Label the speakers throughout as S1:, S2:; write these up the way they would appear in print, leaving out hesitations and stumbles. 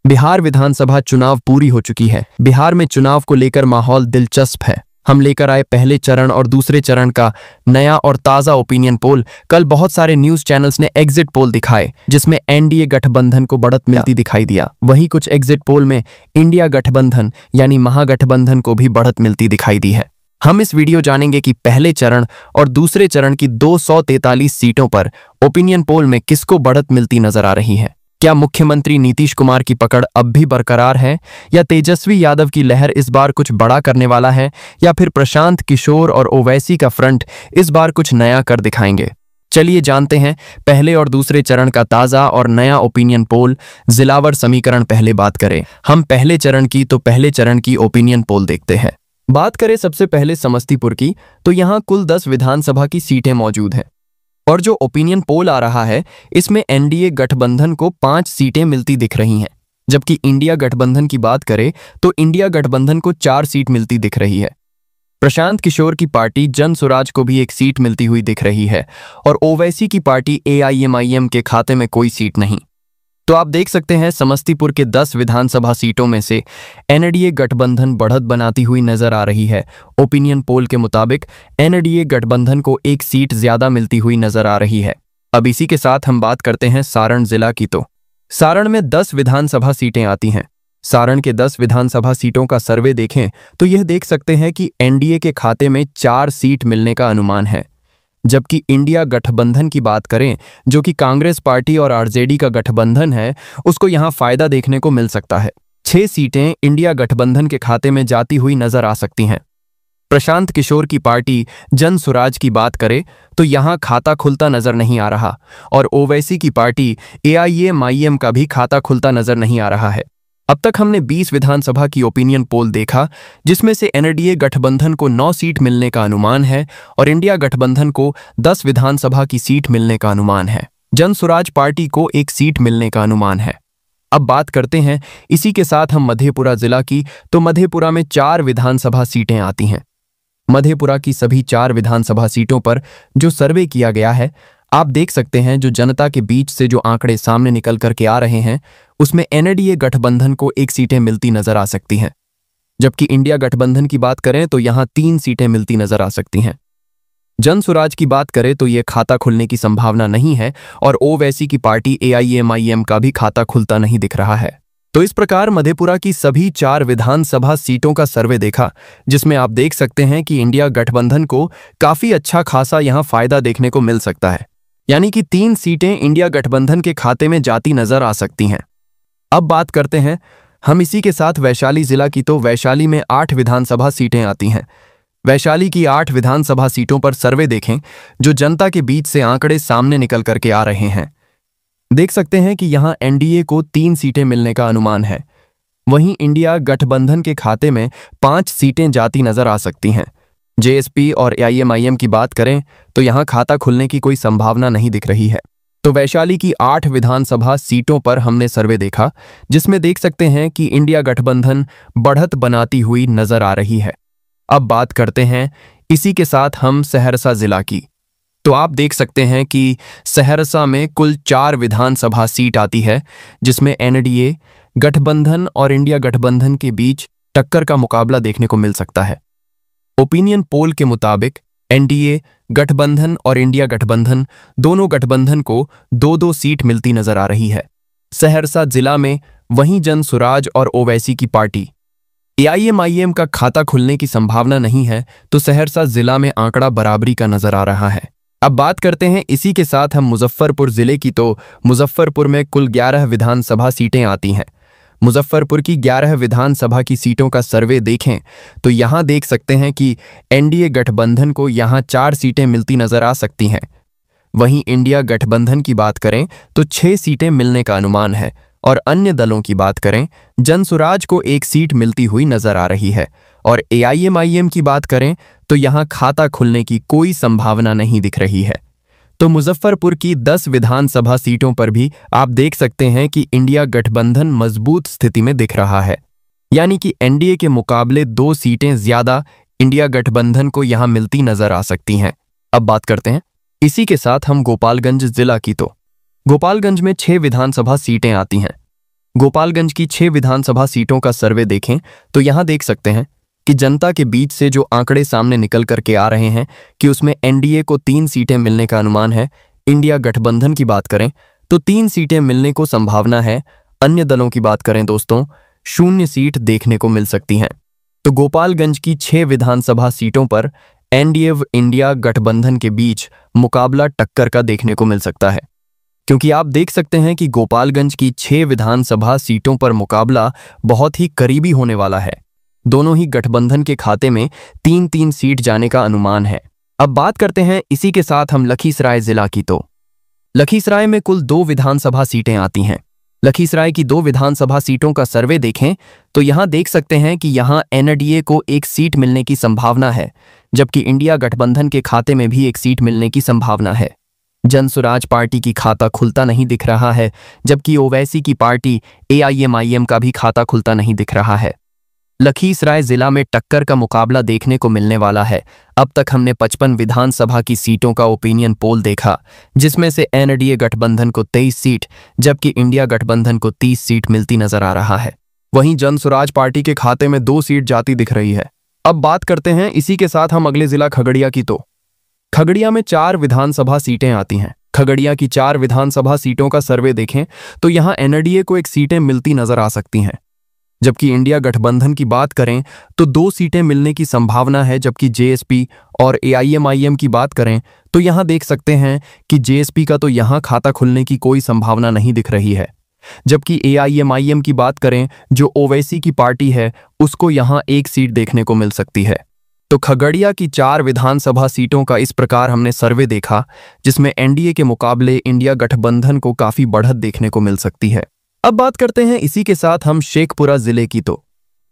S1: बिहार विधानसभा चुनाव पूरी हो चुकी है। बिहार में चुनाव को लेकर माहौल दिलचस्प है। हम लेकर आए पहले चरण और दूसरे चरण का नया और ताजा ओपिनियन पोल। कल बहुत सारे न्यूज चैनल्स ने एग्जिट पोल दिखाए जिसमें एनडीए गठबंधन को बढ़त मिलती दिखाई दिया। वहीं कुछ एग्जिट पोल में इंडिया गठबंधन यानी महागठबंधन को भी बढ़त मिलती दिखाई दी है। हम इस वीडियो जानेंगे कि पहले चरण और दूसरे चरण की 243 सीटों पर ओपिनियन पोल में किसको बढ़त मिलती नजर आ रही है। क्या मुख्यमंत्री नीतीश कुमार की पकड़ अब भी बरकरार है या तेजस्वी यादव की लहर इस बार कुछ बड़ा करने वाला है, या फिर प्रशांत किशोर और ओवैसी का फ्रंट इस बार कुछ नया कर दिखाएंगे। चलिए जानते हैं पहले और दूसरे चरण का ताजा और नया ओपिनियन पोल जिलावार समीकरण। पहले बात करें हम पहले चरण की, तो पहले चरण की ओपिनियन पोल देखते हैं। बात करें सबसे पहले समस्तीपुर की, तो यहां कुल 10 विधानसभा की सीटें मौजूद हैं और जो ओपिनियन पोल आ रहा है इसमें एनडीए गठबंधन को 5 सीटें मिलती दिख रही हैं, जबकि इंडिया गठबंधन की बात करें तो इंडिया गठबंधन को 4 सीट मिलती दिख रही है। प्रशांत किशोर की पार्टी जन स्वराज को भी 1 सीट मिलती हुई दिख रही है और ओवैसी की पार्टी एआईएमआईएम के खाते में कोई सीट नहीं। तो आप देख सकते हैं समस्तीपुर के 10 विधानसभा सीटों में से एनडीए गठबंधन बढ़त बनाती हुई नजर आ रही है। ओपिनियन पोल के मुताबिक एनडीए गठबंधन को 1 सीट ज्यादा मिलती हुई नजर आ रही है। अब इसी के साथ हम बात करते हैं सारण जिला की। तो सारण में 10 विधानसभा सीटें आती हैं। सारण के 10 विधानसभा सीटों का सर्वे देखें तो यह देख सकते हैं कि एनडीए के खाते में 4 सीट मिलने का अनुमान है, जबकि इंडिया गठबंधन की बात करें जो कि कांग्रेस पार्टी और आरजेडी का गठबंधन है, उसको यहां फायदा देखने को मिल सकता है। 6 सीटें इंडिया गठबंधन के खाते में जाती हुई नजर आ सकती हैं। प्रशांत किशोर की पार्टी जन स्वराज की बात करें तो यहां खाता खुलता नजर नहीं आ रहा और ओवैसी की पार्टी एआईएमआईएम का भी खाता खुलता नजर नहीं आ रहा है। अब तक हमने 20 विधानसभा की ओपिनियन पोल देखा जिसमें से एनडीए गठबंधन को 9 सीट मिलने का अनुमान है और इंडिया गठबंधन को 10 विधानसभा की सीट मिलने का अनुमान है। जन स्वराज पार्टी को 1 सीट मिलने का अनुमान है। अब बात करते हैं इसी के साथ हम मधेपुरा जिला की। तो मधेपुरा में 4 विधानसभा सीटें आती हैं। मधेपुरा की सभी 4 विधानसभा सीटों पर जो सर्वे किया गया है, आप देख सकते हैं जो जनता के बीच से जो आंकड़े सामने निकल करके आ रहे हैं उसमें एनडीए गठबंधन को 1 सीटें मिलती नजर आ सकती हैं, जबकि इंडिया गठबंधन की बात करें तो यहां 3 सीटें मिलती नजर आ सकती हैं। जन स्वराज की बात करें तो यह खाता खुलने की संभावना नहीं है और ओवैसी की पार्टी एआईएमआईएम का भी खाता खुलता नहीं दिख रहा है। तो इस प्रकार मधेपुरा की सभी 4 विधानसभा सीटों का सर्वे देखा जिसमें आप देख सकते हैं कि इंडिया गठबंधन को काफी अच्छा खासा यहां फायदा देखने को मिल सकता है, यानी कि 3 सीटें इंडिया गठबंधन के खाते में जाती नजर आ सकती हैं। अब बात करते हैं हम इसी के साथ वैशाली जिला की। तो वैशाली में 8 विधानसभा सीटें आती हैं। वैशाली की 8 विधानसभा सीटों पर सर्वे देखें जो जनता के बीच से आंकड़े सामने निकल करके आ रहे हैं। देख सकते हैं कि यहां एनडीए को 3 सीटें मिलने का अनुमान है, वहीं इंडिया गठबंधन के खाते में 5 सीटें जाती नजर आ सकती हैं। जेएसपी और एआईएमआईएम की बात करें तो यहां खाता खुलने की कोई संभावना नहीं दिख रही है। तो वैशाली की 8 विधानसभा सीटों पर हमने सर्वे देखा जिसमें देख सकते हैं कि इंडिया गठबंधन बढ़त बनाती हुई नजर आ रही है। अब बात करते हैं इसी के साथ हम सहरसा जिला की। तो आप देख सकते हैं कि सहरसा में कुल 4 विधानसभा सीट आती है जिसमें एनडीए गठबंधन और इंडिया गठबंधन के बीच टक्कर का मुकाबला देखने को मिल सकता है। ओपिनियन पोल के मुताबिक एनडीए गठबंधन और इंडिया गठबंधन दोनों गठबंधन को 2-2 सीट मिलती नजर आ रही है सहरसा जिला में। वहीं जन स्वराज और ओवैसी की पार्टी एआईएमआईएम का खाता खुलने की संभावना नहीं है, तो सहरसा जिला में आंकड़ा बराबरी का नजर आ रहा है। अब बात करते हैं इसी के साथ हम मुजफ्फरपुर जिले की। तो मुजफ्फरपुर में कुल 11 विधानसभा सीटें आती हैं। मुजफ्फरपुर की 11 विधानसभा की सीटों का सर्वे देखें तो यहां देख सकते हैं कि एनडीए गठबंधन को यहां 4 सीटें मिलती नजर आ सकती हैं। वहीं इंडिया गठबंधन की बात करें तो 6 सीटें मिलने का अनुमान है और अन्य दलों की बात करें जन स्वराज को 1 सीट मिलती हुई नजर आ रही है और एआईएमआईएम की बात करें तो यहां खाता खुलने की कोई संभावना नहीं दिख रही है। तो मुजफ्फरपुर की 10 विधानसभा सीटों पर भी आप देख सकते हैं कि इंडिया गठबंधन मजबूत स्थिति में दिख रहा है, यानी कि एनडीए के मुकाबले 2 सीटें ज्यादा इंडिया गठबंधन को यहां मिलती नजर आ सकती हैं। अब बात करते हैं इसी के साथ हम गोपालगंज जिला की। तो गोपालगंज में 6 विधानसभा सीटें आती हैं। गोपालगंज की 6 विधानसभा सीटों का सर्वे देखें तो यहां देख सकते हैं कि जनता के बीच से जो आंकड़े सामने निकल करके आ रहे हैं कि उसमें एनडीए को 3 सीटें मिलने का अनुमान है। इंडिया गठबंधन की बात करें तो 3 सीटें मिलने को संभावना है। अन्य दलों की बात करें दोस्तों, 0 सीट देखने को मिल सकती हैं। तो गोपालगंज की 6 विधानसभा सीटों पर एनडीए व इंडिया गठबंधन के बीच मुकाबला टक्कर का देखने को मिल सकता है, क्योंकि आप देख सकते हैं कि गोपालगंज की 6 विधानसभा सीटों पर मुकाबला बहुत ही करीबी होने वाला है। दोनों ही गठबंधन के खाते में 3-3 सीट जाने का अनुमान है। अब बात करते हैं इसी के साथ हम लखीसराय जिला की। तो लखीसराय में कुल 2 विधानसभा सीटें आती हैं। लखीसराय की 2 विधानसभा सीटों का सर्वे देखें तो यहां देख सकते हैं कि यहां एनडीए को 1 सीट मिलने की संभावना है, जबकि इंडिया गठबंधन के खाते में भी 1 सीट मिलने की संभावना है। जनसुराज पार्टी की खाता खुलता नहीं दिख रहा है, जबकि ओवैसी की पार्टी एआईएमआईएम का भी खाता खुलता नहीं दिख रहा है। लखीसराय जिला में टक्कर का मुकाबला देखने को मिलने वाला है। अब तक हमने 55 विधानसभा की सीटों का ओपिनियन पोल देखा, जिसमें से एनडीए गठबंधन को 23 सीट जबकि इंडिया गठबंधन को 30 सीट मिलती नजर आ रहा है। वहीं जनसुराज पार्टी के खाते में 2 सीट जाती दिख रही है। अब बात करते हैं इसी के साथ हम अगले जिला खगड़िया की। तो खगड़िया में 4 विधानसभा सीटें आती हैं। खगड़िया की 4 विधानसभा सीटों का सर्वे देखें तो यहां एनडीए को 1 सीटें मिलती नजर आ सकती हैं, जबकि इंडिया गठबंधन की बात करें तो 2 सीटें मिलने की संभावना है। जबकि जेएसपी और एआईएमआईएम की बात करें तो यहां देख सकते हैं कि जेएसपी का तो यहां खाता खुलने की कोई संभावना नहीं दिख रही है, जबकि एआईएमआईएम की बात करें जो ओवैसी की पार्टी है उसको यहां 1 सीट देखने को मिल सकती है। तो खगड़िया की 4 विधानसभा सीटों का इस प्रकार हमने सर्वे देखा, जिसमें एनडीए के मुकाबले इंडिया गठबंधन को काफी बढ़त देखने को मिल सकती है। अब बात करते हैं इसी के साथ हम शेखपुरा जिले की। तो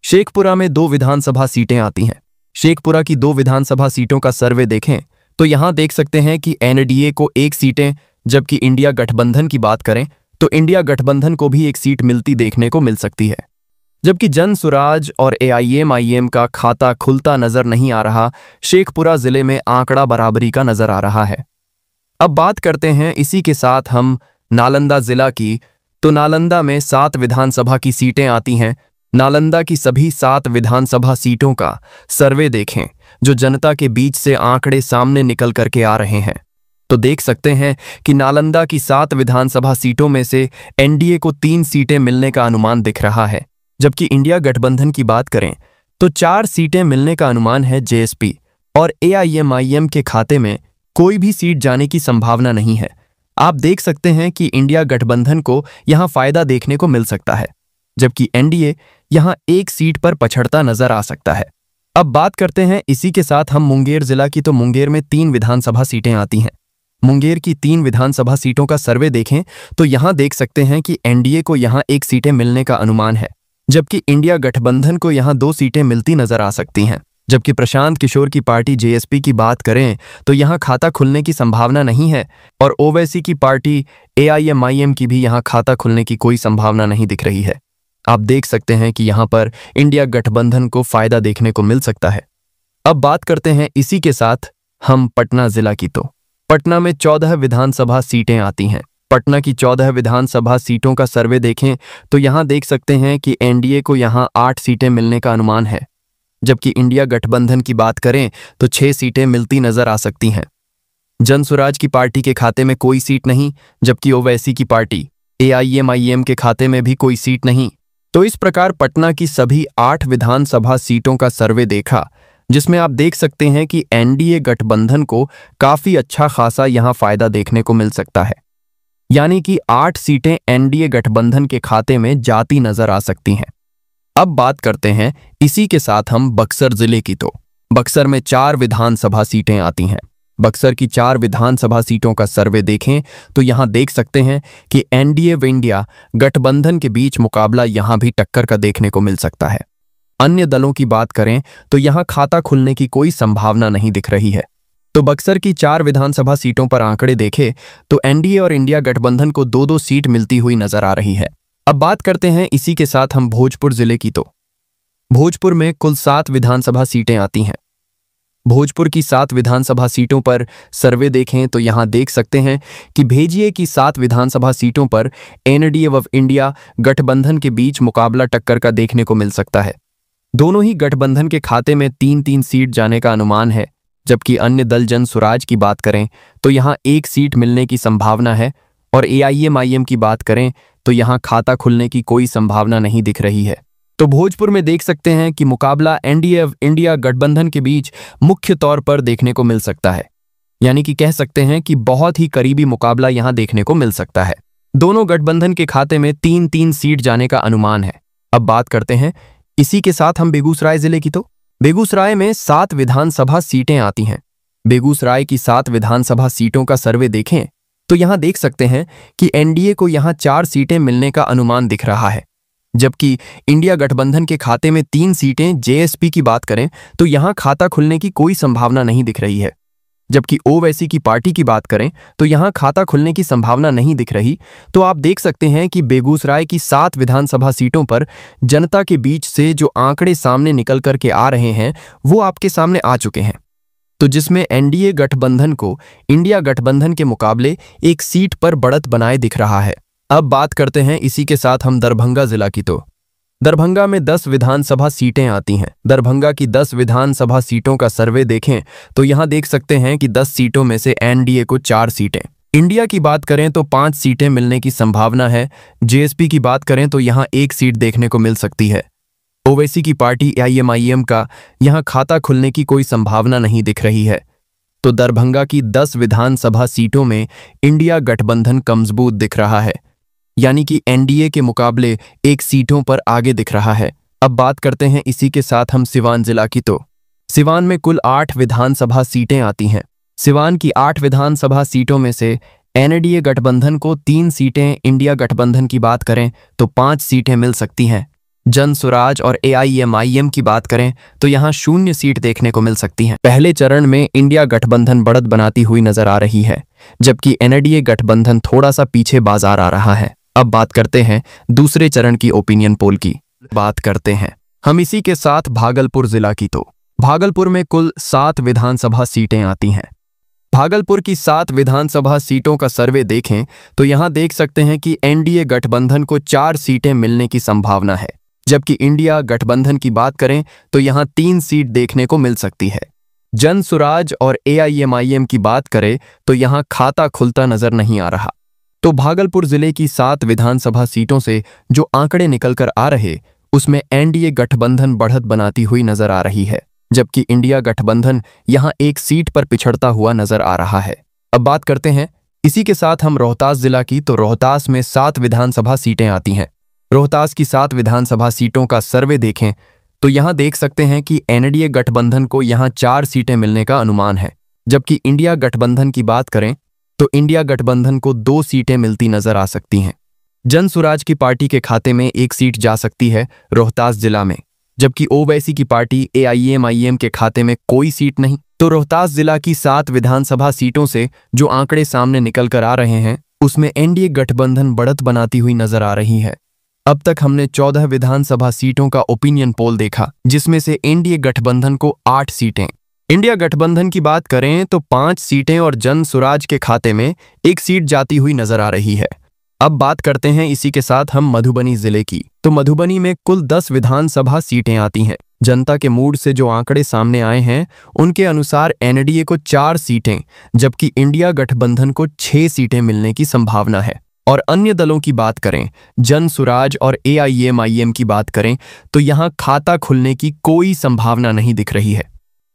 S1: शेखपुरा में 2 विधानसभा सीटें आती हैं। शेखपुरा की 2 विधानसभा सीटों का सर्वे देखें तो यहां देख सकते हैं कि एनडीए को 1 सीटें, जबकि इंडिया गठबंधन की बात करें तो इंडिया गठबंधन को भी 1 सीट मिलती देखने को मिल सकती है। जबकि जनसुराज और एआईएमआईएम का खाता खुलता नजर नहीं आ रहा। शेखपुरा जिले में आंकड़ा बराबरी का नजर आ रहा है। अब बात करते हैं इसी के साथ हम नालंदा जिला की। तो नालंदा में 7 विधानसभा की सीटें आती हैं। नालंदा की सभी 7 विधानसभा सीटों का सर्वे देखें जो जनता के बीच से आंकड़े सामने निकल करके आ रहे हैं, तो देख सकते हैं कि नालंदा की 7 विधानसभा सीटों में से एनडीए को 3 सीटें मिलने का अनुमान दिख रहा है, जबकि इंडिया गठबंधन की बात करें तो 4 सीटें मिलने का अनुमान है। जेएसपी और एआईएमआईएम के खाते में कोई भी सीट जाने की संभावना नहीं है। आप देख सकते हैं कि इंडिया गठबंधन को यहां फायदा देखने को मिल सकता है, जबकि एनडीए यहां 1 सीट पर पछड़ता नजर आ सकता है। अब बात करते हैं इसी के साथ हम मुंगेर जिला की। तो मुंगेर में 3 विधानसभा सीटें आती हैं। मुंगेर की 3 विधानसभा सीटों का सर्वे देखें तो यहां देख सकते हैं कि एनडीए को यहां 1 सीटें मिलने का अनुमान है, जबकि इंडिया गठबंधन को यहां 2 सीटें मिलती नजर आ सकती हैं। जबकि प्रशांत किशोर की पार्टी जेएसपी की बात करें तो यहां खाता खुलने की संभावना नहीं है, और ओवैसी की पार्टी एआईएमआईएम की भी यहां खाता खुलने की कोई संभावना नहीं दिख रही है। आप देख सकते हैं कि यहां पर इंडिया गठबंधन को फायदा देखने को मिल सकता है। अब बात करते हैं इसी के साथ हम पटना जिला की। तो पटना में 14 विधानसभा सीटें आती हैं। पटना की 14 विधानसभा सीटों का सर्वे देखें तो यहां देख सकते हैं कि एनडीए को यहां 8 सीटें मिलने का अनुमान है, जबकि इंडिया गठबंधन की बात करें तो 6 सीटें मिलती नजर आ सकती हैं। जनसुराज की पार्टी के खाते में कोई सीट नहीं, जबकि ओवैसी की पार्टी एआईएमआईएम के खाते में भी कोई सीट नहीं। तो इस प्रकार पटना की सभी 8 विधानसभा सीटों का सर्वे देखा, जिसमें आप देख सकते हैं कि एनडीए गठबंधन को काफी अच्छा खासा यहां फायदा देखने को मिल सकता है, यानी कि 8 सीटें एनडीए गठबंधन के खाते में जाती नजर आ सकती हैं। अब बात करते हैं इसी के साथ हम बक्सर जिले की। तो बक्सर में 4 विधानसभा सीटें आती हैं। बक्सर की 4 विधानसभा सीटों का सर्वे देखें तो यहां देख सकते हैं कि एनडीए व इंडिया गठबंधन के बीच मुकाबला यहां भी टक्कर का देखने को मिल सकता है। अन्य दलों की बात करें तो यहां खाता खुलने की कोई संभावना नहीं दिख रही है। तो बक्सर की 4 विधानसभा सीटों पर आंकड़े देखें तो एनडीए और इंडिया गठबंधन को 2-2 सीट मिलती हुई नजर आ रही है। अब बात करते हैं इसी के साथ हम भोजपुर जिले की। तो भोजपुर में कुल 7 विधानसभा सीटें आती हैं। भोजपुर की 7 विधानसभा सीटों पर सर्वे देखें तो यहां देख सकते हैं कि भेजिए की 7 विधानसभा सीटों पर एनडीए व इंडिया गठबंधन के बीच मुकाबला टक्कर का देखने को मिल सकता है। दोनों ही गठबंधन के खाते में 3-3 सीट जाने का अनुमान है, जबकि अन्य दल जन सुराज की बात करें तो यहां 1 सीट मिलने की संभावना है और एआईएमआईएम की बात करें तो यहां खाता खुलने की कोई संभावना नहीं दिख रही है। तो भोजपुर में देख सकते हैं कि मुकाबला एनडीए इंडिया गठबंधन के बीच मुख्य तौर पर देखने को मिल सकता है, यानी कि कह सकते हैं कि बहुत ही करीबी मुकाबला यहां देखने को मिल सकता है। दोनों गठबंधन के खाते में 3-3 सीट जाने का अनुमान है। अब बात करते हैं इसी के साथ हम बेगूसराय जिले की। तो बेगूसराय में 7 विधानसभा सीटें आती हैं। बेगूसराय की 7 विधानसभा सीटों का सर्वे देखें तो यहां देख सकते हैं कि एनडीए को यहां 4 सीटें मिलने का अनुमान दिख रहा है, जबकि इंडिया गठबंधन के खाते में 3 सीटें। जेएसपी की बात करें तो यहां खाता खुलने की कोई संभावना नहीं दिख रही है, जबकि ओवैसी की पार्टी की बात करें तो यहां खाता खुलने की संभावना नहीं दिख रही। तो आप देख सकते हैं कि बेगूसराय की 7 विधानसभा सीटों पर जनता के बीच से जो आंकड़े सामने निकल करके आ रहे हैं वो आपके सामने आ चुके हैं, तो जिसमें एनडीए गठबंधन को इंडिया गठबंधन के मुकाबले 1 सीट पर बढ़त बनाए दिख रहा है। अब बात करते हैं इसी के साथ हम दरभंगा जिला की। तो दरभंगा में 10 विधानसभा सीटें आती हैं। दरभंगा की 10 विधानसभा सीटों का सर्वे देखें तो यहां देख सकते हैं कि 10 सीटों में से एनडीए को 4 सीटें, इंडिया की बात करें तो 5 सीटें मिलने की संभावना है। जेएसपी की बात करें तो यहां 1 सीट देखने को मिल सकती है। ओवैसी की पार्टी एआईएमआईएम का यहां खाता खुलने की कोई संभावना नहीं दिख रही है। तो दरभंगा की 10 विधानसभा सीटों में इंडिया गठबंधन कमजबूत दिख रहा है, यानी कि एनडीए के मुकाबले 1 सीटों पर आगे दिख रहा है। अब बात करते हैं इसी के साथ हम सिवान जिला की। तो सिवान में कुल 8 विधानसभा सीटें आती हैं। सिवान की 8 विधानसभा सीटों में से एनडीए गठबंधन को 3 सीटें, इंडिया गठबंधन की बात करें तो 5 सीटें मिल सकती हैं। जन सुराज और एआईएमआईएम की बात करें तो यहां 0 सीट देखने को मिल सकती हैं। पहले चरण में इंडिया गठबंधन बढ़त बनाती हुई नजर आ रही है, जबकि एनडीए गठबंधन थोड़ा सा पीछे बाजार आ रहा है। अब बात करते हैं दूसरे चरण की ओपिनियन पोल की। बात करते हैं हम इसी के साथ भागलपुर जिला की। तो भागलपुर में कुल 7 विधानसभा सीटें आती हैं। भागलपुर की 7 विधानसभा सीटों का सर्वे देखें तो यहां देख सकते हैं कि एनडीए गठबंधन को 4 सीटें मिलने की संभावना है, जबकि इंडिया गठबंधन की बात करें तो यहां 3 सीट देखने को मिल सकती है। जन सुराज और एआईएमआईएम की बात करें तो यहां खाता खुलता नजर नहीं आ रहा। तो भागलपुर जिले की 7 विधानसभा सीटों से जो आंकड़े निकलकर आ रहे उसमें एनडीए गठबंधन बढ़त बनाती हुई नजर आ रही है, जबकि इंडिया गठबंधन यहां 1 सीट पर पिछड़ता हुआ नजर आ रहा है। अब बात करते हैं इसी के साथ हम रोहतास जिला की। तो रोहतास में 7 विधानसभा सीटें आती हैं। रोहतास की 7 विधानसभा सीटों का सर्वे देखें तो यहां देख सकते हैं कि एनडीए गठबंधन को यहां 4 सीटें मिलने का अनुमान है, जबकि इंडिया गठबंधन की बात करें तो इंडिया गठबंधन को 2 सीटें मिलती नजर आ सकती हैं। जन सुराज की पार्टी के खाते में 1 सीट जा सकती है रोहतास जिला में, जबकि ओवैसी की पार्टी एआईएमआईएम के खाते में कोई सीट नहीं। तो रोहतास जिला की 7 विधानसभा सीटों से जो आंकड़े सामने निकल कर आ रहे हैं उसमें एनडीए गठबंधन बढ़त बनाती हुई नजर आ रही है। अब तक हमने 14 विधानसभा सीटों का ओपिनियन पोल देखा, जिसमें से एनडीए गठबंधन को 8 सीटें, इंडिया गठबंधन की बात करें तो 5 सीटें और जन सुराज के खाते में 1 सीट जाती हुई नजर आ रही है। अब बात करते हैं इसी के साथ हम मधुबनी जिले की। तो मधुबनी में कुल 10 विधानसभा सीटें आती हैं। जनता के मूड से जो आंकड़े सामने आए हैं उनके अनुसार एनडीए को 4 सीटें, जबकि इंडिया गठबंधन को 6 सीटें मिलने की संभावना है। और अन्य दलों की बात करें, जन सुराज और एआईएमआईएम की बात करें तो यहां खाता खुलने की कोई संभावना नहीं दिख रही है।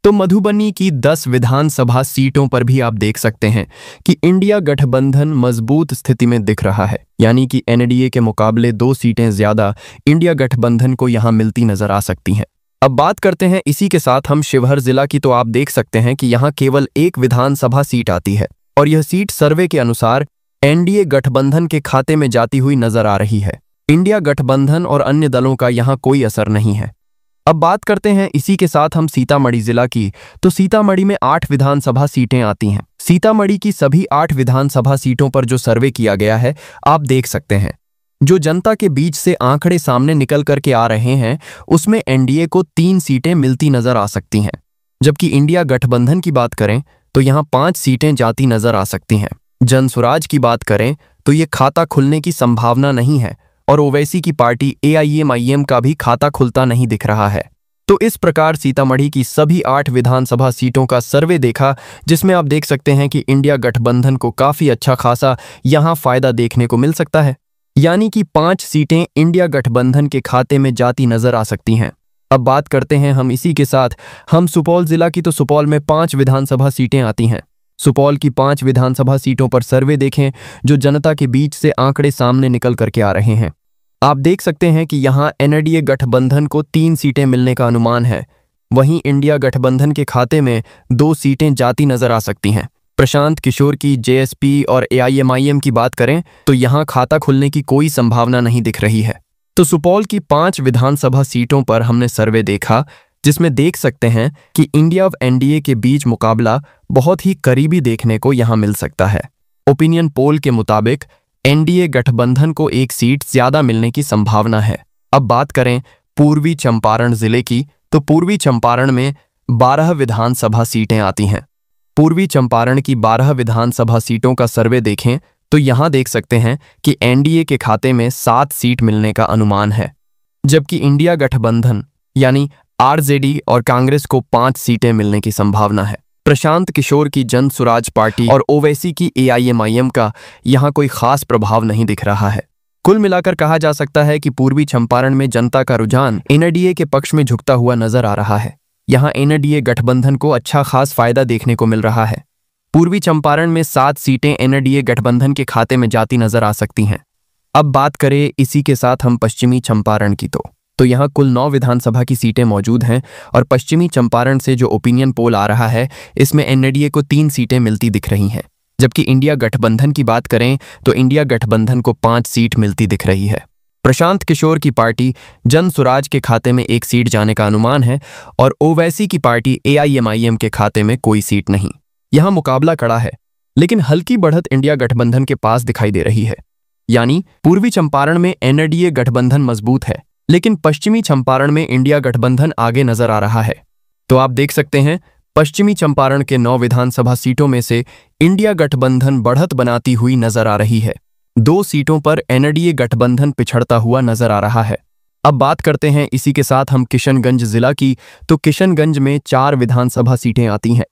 S1: तो मधुबनी की 10 विधानसभा सीटों पर भी आप देख सकते हैं कि इंडिया गठबंधन मजबूत स्थिति में दिख रहा है, यानी कि एनडीए के मुकाबले 2 सीटें ज्यादा इंडिया गठबंधन को यहां मिलती नजर आ सकती हैं। अब बात करते हैं इसी के साथ हम शिवहर जिला की। तो आप देख सकते हैं कि यहां केवल 1 विधानसभा सीट आती है और यह सीट सर्वे के अनुसार एनडीए गठबंधन के खाते में जाती हुई नजर आ रही है। इंडिया गठबंधन और अन्य दलों का यहां कोई असर नहीं है। अब बात करते हैं इसी के साथ हम सीतामढ़ी जिला की। तो सीतामढ़ी में 8 विधानसभा सीटें आती हैं। सीतामढ़ी की सभी 8 विधानसभा सीटों पर जो सर्वे किया गया है आप देख सकते हैं। जो जनता के बीच से आंकड़े सामने निकल करके आ रहे हैं उसमें एनडीए को 3 सीटें मिलती नजर आ सकती हैं। जबकि इंडिया गठबंधन की बात करें तो यहाँ 5 सीटें जाती नजर आ सकती हैं। जनसुराज की बात करें तो ये खाता खुलने की संभावना नहीं है और ओवैसी की पार्टी AIMIM का भी खाता खुलता नहीं दिख रहा है। तो इस प्रकार सीतामढ़ी की सभी 8 विधानसभा सीटों का सर्वे देखा, जिसमें आप देख सकते हैं कि इंडिया गठबंधन को काफी अच्छा खासा यहां फायदा देखने को मिल सकता है, यानी कि 5 सीटें इंडिया गठबंधन के खाते में जाती नजर आ सकती हैं। अब बात करते हैं हम इसी के साथ हम सुपौल जिला की। तो सुपौल में 5 विधानसभा सीटें आती हैं। सुपौल की 5 विधानसभा सीटों पर सर्वे देखें जो जनता के बीच से आंकड़े सामने निकल करके आ रहे हैं। आप देख सकते हैं कि यहाँ NDA गठबंधन को 3 सीटें मिलने का अनुमान है, वहीं इंडिया गठबंधन के खाते में 2 सीटें जाती नजर आ सकती हैं। प्रशांत किशोर की JSP और AIMIM की बात करें तो यहाँ खाता खुलने की कोई संभावना नहीं दिख रही है। तो सुपौल की 5 विधानसभा सीटों पर हमने सर्वे देखा, जिसमें देख सकते हैं कि इंडिया और NDA के बीच मुकाबला बहुत ही करीबी देखने को यहाँ मिल सकता है। ओपिनियन पोल के मुताबिक NDA गठबंधन को 1 सीट ज्यादा मिलने की संभावना है। अब बात करें पूर्वी चंपारण जिले की, तो पूर्वी चंपारण में 12 विधानसभा सीटें आती हैं। पूर्वी चंपारण की 12 विधानसभा सीटों का सर्वे देखें तो यहां देख सकते हैं कि NDA के खाते में 7 सीट मिलने का अनुमान है, जबकि इंडिया गठबंधन यानी RJD और कांग्रेस को 5 सीटें मिलने की संभावना है। प्रशांत किशोर की जन सुराज पार्टी और ओवैसी की AIMIM का यहाँ कोई खास प्रभाव नहीं दिख रहा है। कुल मिलाकर कहा जा सकता है कि पूर्वी चंपारण में जनता का रुझान NDA के पक्ष में झुकता हुआ नजर आ रहा है। यहाँ NDA गठबंधन को अच्छा खास फायदा देखने को मिल रहा है। पूर्वी चंपारण में 7 सीटें NDA गठबंधन के खाते में जाती नजर आ सकती हैं। अब बात करें इसी के साथ हम पश्चिमी चंपारण की, तो यहाँ कुल 9 विधानसभा की सीटें मौजूद हैं और पश्चिमी चंपारण से जो ओपिनियन पोल आ रहा है इसमें NDA को 3 सीटें मिलती दिख रही हैं, जबकि इंडिया गठबंधन की बात करें तो इंडिया गठबंधन को 5 सीट मिलती दिख रही है। प्रशांत किशोर की पार्टी जन सुराज के खाते में 1 सीट जाने का अनुमान है और ओवैसी की पार्टी AIMIM के खाते में कोई सीट नहीं। यहाँ मुकाबला कड़ा है, लेकिन हल्की बढ़त इंडिया गठबंधन के पास दिखाई दे रही है। यानी पूर्वी चंपारण में NDA गठबंधन मजबूत है, लेकिन पश्चिमी चंपारण में इंडिया गठबंधन आगे नजर आ रहा है। तो आप देख सकते हैं पश्चिमी चंपारण के 9 विधानसभा सीटों में से इंडिया गठबंधन बढ़त बनाती हुई नजर आ रही है। 2 सीटों पर NDA गठबंधन पिछड़ता हुआ नजर आ रहा है। अब बात करते हैं इसी के साथ हम किशनगंज जिला की, तो किशनगंज में 4 विधानसभा सीटें आती हैं।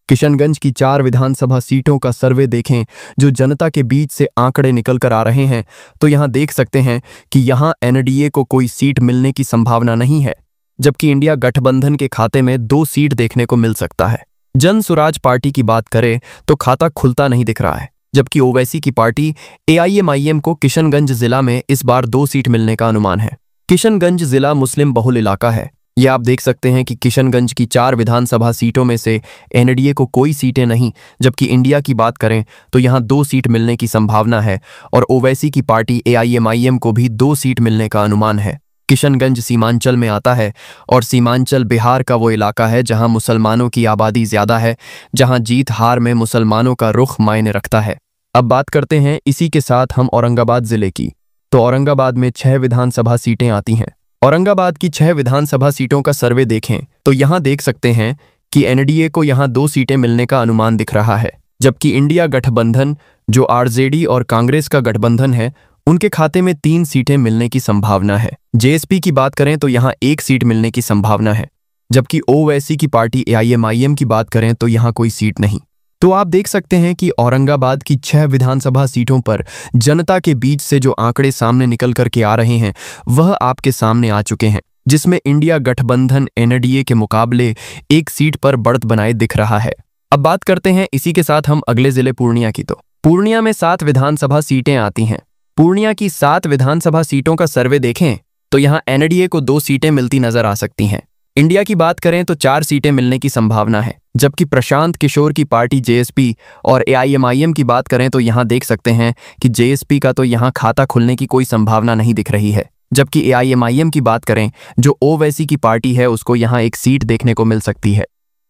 S1: किशनगंज की 4 विधानसभा सीटों का सर्वे देखें जो जनता के बीच से आंकड़े निकल कर आ रहे हैं, तो यहां देख सकते हैं कि यहां NDA को कोई सीट मिलने की संभावना नहीं है, जबकि इंडिया गठबंधन के खाते में 2 सीट देखने को मिल सकता है। जन सुराज पार्टी की बात करें तो खाता खुलता नहीं दिख रहा है, जबकि ओवैसी की पार्टी AIMIM को किशनगंज जिला में इस बार 2 सीट मिलने का अनुमान है। किशनगंज जिला मुस्लिम बहुल इलाका है। ये आप देख सकते हैं कि किशनगंज की 4 विधानसभा सीटों में से NDA को कोई सीटें नहीं, जबकि इंडिया की बात करें तो यहाँ 2 सीट मिलने की संभावना है और ओवैसी की पार्टी AIMIM को भी 2 सीट मिलने का अनुमान है। किशनगंज सीमांचल में आता है और सीमांचल बिहार का वो इलाका है जहां मुसलमानों की आबादी ज्यादा है, जहां जीत हार में मुसलमानों का रुख मायने रखता है। अब बात करते हैं इसी के साथ हम औरंगाबाद जिले की, तो औरंगाबाद में 6 विधानसभा सीटें आती हैं। औरंगाबाद की 6 विधानसभा सीटों का सर्वे देखें तो यहां देख सकते हैं कि NDA को यहां 2 सीटें मिलने का अनुमान दिख रहा है, जबकि इंडिया गठबंधन जो RJD और कांग्रेस का गठबंधन है उनके खाते में 3 सीटें मिलने की संभावना है। JSP की बात करें तो यहां 1 सीट मिलने की संभावना है, जबकि ओवैसी की पार्टी AIMIM की बात करें तो यहां कोई सीट नहीं। तो आप देख सकते हैं कि औरंगाबाद की 6 विधानसभा सीटों पर जनता के बीच से जो आंकड़े सामने निकल करके आ रहे हैं वह आपके सामने आ चुके हैं, जिसमें इंडिया गठबंधन NDA के मुकाबले 1 सीट पर बढ़त बनाए दिख रहा है। अब बात करते हैं इसी के साथ हम अगले जिले पूर्णिया की, तो पूर्णिया में 7 विधानसभा सीटें आती हैं। पूर्णिया की 7 विधानसभा सीटों का सर्वे देखें तो यहाँ NDA को 2 सीटें मिलती नजर आ सकती हैं। इंडिया की बात करें तो 4 सीटें मिलने की संभावना है, जबकि प्रशांत किशोर की पार्टी JSP और AIMIM की बात करें तो यहाँ देख सकते हैं कि JSP का तो यहाँ खाता खुलने की कोई संभावना नहीं दिख रही है, जबकि AIMIM की बात करें जो ओवैसी की पार्टी है उसको यहाँ 1 सीट देखने को मिल सकती है।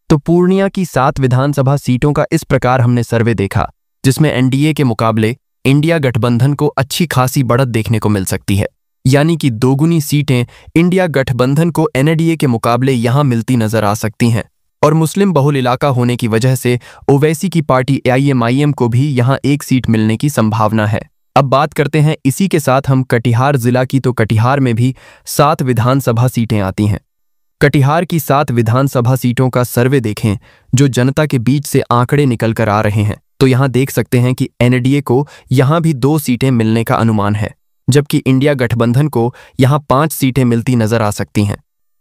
S1: तो पूर्णिया की 7 विधानसभा सीटों का इस प्रकार हमने सर्वे देखा, जिसमें NDA के मुकाबले इंडिया गठबंधन को अच्छी खासी बढ़त देखने को मिल सकती है, यानी कि 2 गुनी सीटें इंडिया गठबंधन को NDA के मुकाबले यहां मिलती नजर आ सकती हैं। और मुस्लिम बहुल इलाका होने की वजह से ओवैसी की पार्टी AIMIM को भी यहाँ एक सीट मिलने की संभावना है। अब बात करते हैं इसी के साथ हम कटिहार जिला की। तो कटिहार में भी 7 विधानसभा सीटें आती हैं। कटिहार की 7 विधानसभा सीटों का सर्वे देखें जो जनता के बीच से आंकड़े निकल कर आ रहे हैं, तो यहाँ देख सकते हैं कि NDA को यहाँ भी 2 सीटें मिलने का अनुमान है, जबकि इंडिया गठबंधन को यहाँ 5 सीटें मिलती नजर आ सकती हैं।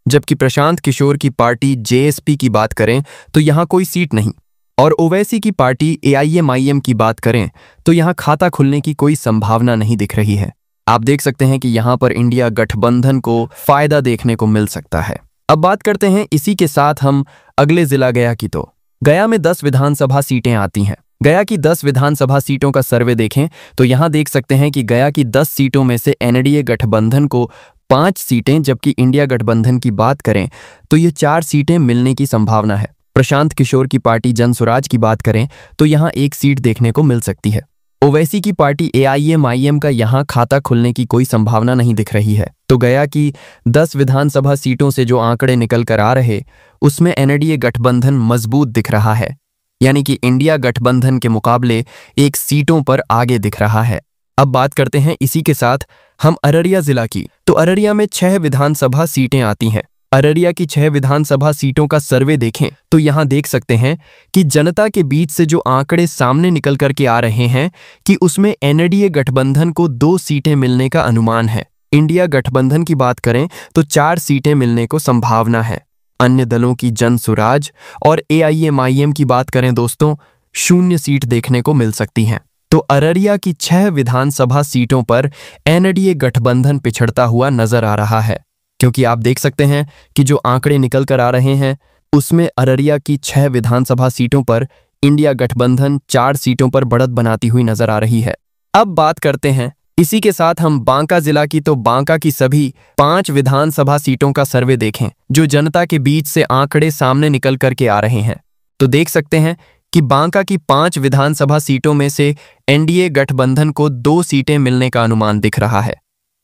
S1: जबकि प्रशांत किशोर की पार्टी JSP की बात करें तो यहाँ कोई सीट नहीं, और ओवैसी की पार्टी AIMIM की बात करें तो यहाँ खाता खुलने की कोई संभावना नहीं दिख रही है। आप देख सकते हैं कि यहाँ पर इंडिया गठबंधन को फायदा देखने को मिल सकता है। अब बात करते हैं इसी के साथ हम अगले जिला गया की। तो गया में 10 विधानसभा सीटें आती हैं। गया की 10 विधानसभा सीटों का सर्वे देखें तो यहाँ देख सकते हैं कि गया की 10 सीटों में से NDA गठबंधन को 5 सीटें, जबकि इंडिया गठबंधन की बात करें तो ये 4 सीटें मिलने की संभावना है। प्रशांत किशोर की पार्टी जनसुराज की बात करें तो यहाँ 1 सीट देखने को मिल सकती है। ओवैसी की पार्टी AIMIM का यहाँ खाता खुलने की कोई संभावना नहीं दिख रही है। तो गया की 10 विधानसभा सीटों से जो आंकड़े निकल कर आ रहे उसमें NDA गठबंधन मजबूत दिख रहा है, यानी कि इंडिया गठबंधन के मुकाबले 1 सीटों पर आगे दिख रहा है। अब बात करते हैं इसी के साथ हम अररिया जिला की। तो अररिया में 6 विधानसभा सीटें आती हैं। अररिया की 6 विधानसभा सीटों का सर्वे देखें तो यहाँ देख सकते हैं कि जनता के बीच से जो आंकड़े सामने निकल करके आ रहे हैं कि उसमें NDA गठबंधन को 2 सीटें मिलने का अनुमान है। इंडिया गठबंधन की बात करें तो 4 सीटें मिलने को संभावना है। अन्य दलों की जनसुराज और AIMIM की बात करें दोस्तों, 0 सीट देखने को मिल सकती हैं। तो अररिया की 6 विधानसभा सीटों पर NDA गठबंधन पिछड़ता हुआ नजर आ रहा है, क्योंकि आप देख सकते हैं कि जो आंकड़े निकल कर आ रहे हैं उसमें अररिया की 6 विधानसभा सीटों पर इंडिया गठबंधन 4 सीटों पर बढ़त बनाती हुई नजर आ रही है। अब बात करते हैं इसी के साथ हम बांका जिला की। तो बांका की सभी 5 विधानसभा सीटों का सर्वे देखें जो जनता के बीच से आंकड़े सामने निकल करके आ रहे हैं। तो देख सकते हैं कि बांका की 5 विधानसभा सीटों में से NDA गठबंधन को 2 सीटें मिलने का अनुमान दिख रहा है,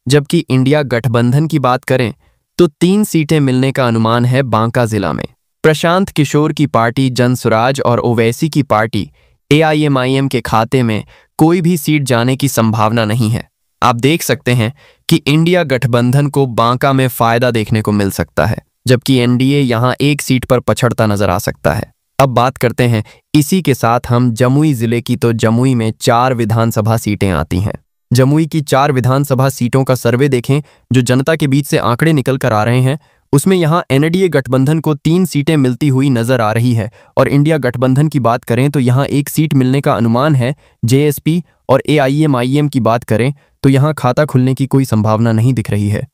S1: जबकि इंडिया गठबंधन की बात करें तो 3 सीटें मिलने का अनुमान है बांका जिला में। प्रशांत किशोर की पार्टी जनसुराज और ओवैसी की पार्टी AIMIM के खाते में कोई भी सीट जाने की संभावना नहीं है। आप देख सकते हैं कि इंडिया गठबंधन को बांका में फायदा देखने को मिल सकता है, जबकि NDA यहां 1 सीट पर पछड़ता नजर आ सकता है। अब बात करते हैं इसी के साथ हम जमुई जिले की। तो जमुई में 4 विधानसभा सीटें आती हैं। जमुई की 4 विधानसभा सीटों का सर्वे देखें जो जनता के बीच से आंकड़े निकल कर आ रहे हैं उसमें यहाँ NDA गठबंधन को 3 सीटें मिलती हुई नजर आ रही है, और इंडिया गठबंधन की बात करें तो यहाँ 1 सीट मिलने का अनुमान है। JSP और AIMIM की बात करें तो यहाँ खाता खुलने की कोई संभावना नहीं दिख रही है।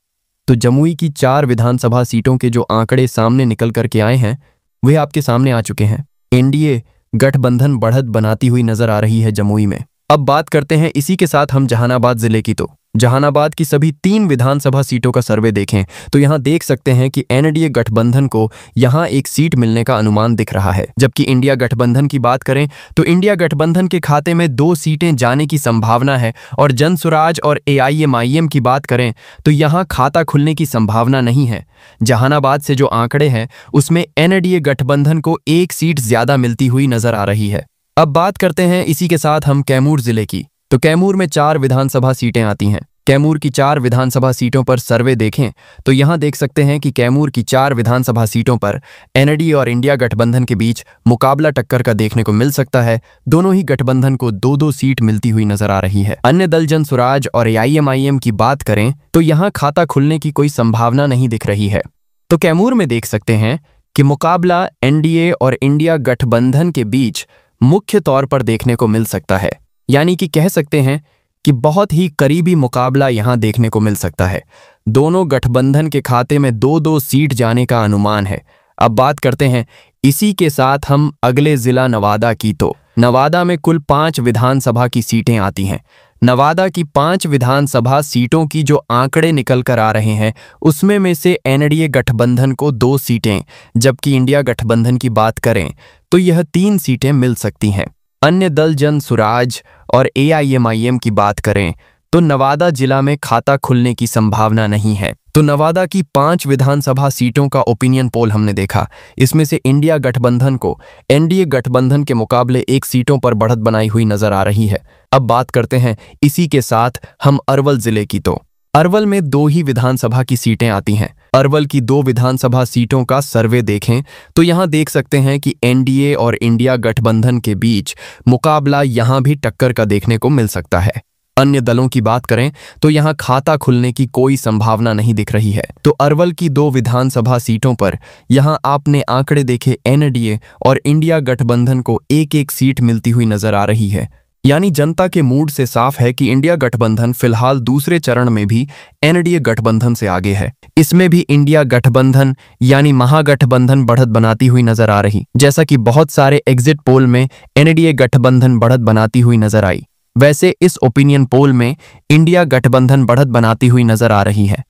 S1: तो जमुई की 4 विधानसभा सीटों के जो आंकड़े सामने निकल करके आए हैं वे आपके सामने आ चुके हैं। NDA गठबंधन बढ़त बनाती हुई नजर आ रही है जमुई में। अब बात करते हैं इसी के साथ हम जहानाबाद जिले की। तो जहानाबाद की सभी 3 विधानसभा सीटों का सर्वे देखें तो यहाँ देख सकते हैं कि NDA गठबंधन को यहाँ 1 सीट मिलने का अनुमान दिख रहा है, जबकि इंडिया गठबंधन की बात करें तो इंडिया गठबंधन के खाते में 2 सीटें जाने की संभावना है, और जनसुराज और AIMIM की बात करें तो यहाँ खाता खुलने की संभावना नहीं है। जहानाबाद से जो आंकड़े हैं उसमें NDA गठबंधन को 1 सीट ज्यादा मिलती हुई नजर आ रही है। अब बात करते हैं इसी के साथ हम कैमूर जिले की। तो कैमूर में 4 विधानसभा सीटें आती हैं। कैमूर की 4 विधानसभा सीटों पर सर्वे देखें तो यहाँ देख सकते हैं कि कैमूर की 4 विधानसभा सीटों पर NDA और इंडिया गठबंधन के बीच मुकाबला टक्कर का देखने को मिल सकता है। दोनों ही गठबंधन को 2-2 सीट मिलती हुई नजर आ रही है। अन्य दल जनसुराज और AIMIM की बात करें तो यहाँ खाता खुलने की कोई संभावना नहीं दिख रही है। तो कैमूर में देख सकते हैं कि मुकाबला NDA और इंडिया गठबंधन के बीच मुख्य तौर पर देखने को मिल सकता है, यानी कि कह सकते हैं कि बहुत ही करीबी मुकाबला यहां देखने को मिल सकता है। दोनों गठबंधन के खाते में 2-2 सीट जाने का अनुमान है। अब बात करते हैं इसी के साथ हम अगले जिला नवादा की। तो नवादा में कुल 5 विधानसभा की सीटें आती हैं। नवादा की 5 विधानसभा सीटों की जो आंकड़े निकल कर आ रहे हैं उसमें में से NDA गठबंधन को 2 सीटें, जबकि इंडिया गठबंधन की बात करें तो यह 3 सीटें मिल सकती हैं। अन्य दल जनसुराज और AIMIM की बात करें तो नवादा जिला में खाता खुलने की संभावना नहीं है। तो नवादा की 5 विधानसभा सीटों का ओपिनियन पोल हमने देखा। इसमें से इंडिया गठबंधन को एनडीए गठबंधन के मुकाबले 1 सीटों पर बढ़त बनाई हुई नजर आ रही है। अब बात करते हैं इसी के साथ हम अरवल जिले की। तो अरवल में 2 ही विधानसभा की सीटें आती हैं। अरवल की 2 विधानसभा सीटों का सर्वे देखें तो यहां देख सकते हैं कि एनडीए और इंडिया गठबंधन के बीच मुकाबला यहां भी टक्कर का देखने को मिल सकता है। अन्य दलों की बात करें तो यहां खाता खुलने की कोई संभावना नहीं दिख रही है। तो अरवल की 2 विधानसभा सीटों पर यहां आपने आंकड़े देखे, एनडीए और इंडिया गठबंधन को 1-1 सीट मिलती हुई नजर आ रही है। यानी जनता के मूड से साफ है कि इंडिया गठबंधन फिलहाल दूसरे चरण में भी एनडीए गठबंधन से आगे है। इसमें भी इंडिया गठबंधन यानी महागठबंधन बढ़त बनाती हुई नजर आ रही, जैसा कि बहुत सारे एग्जिट पोल में एनडीए गठबंधन बढ़त बनाती हुई नजर आई। वैसे इस ओपिनियन पोल में इंडिया गठबंधन बढ़त बनाती हुई नजर आ रही है।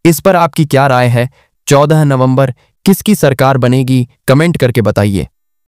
S1: इस पर आपकी क्या राय है? 14 नवंबर किसकी सरकार बनेगी? कमेंट करके बताइए।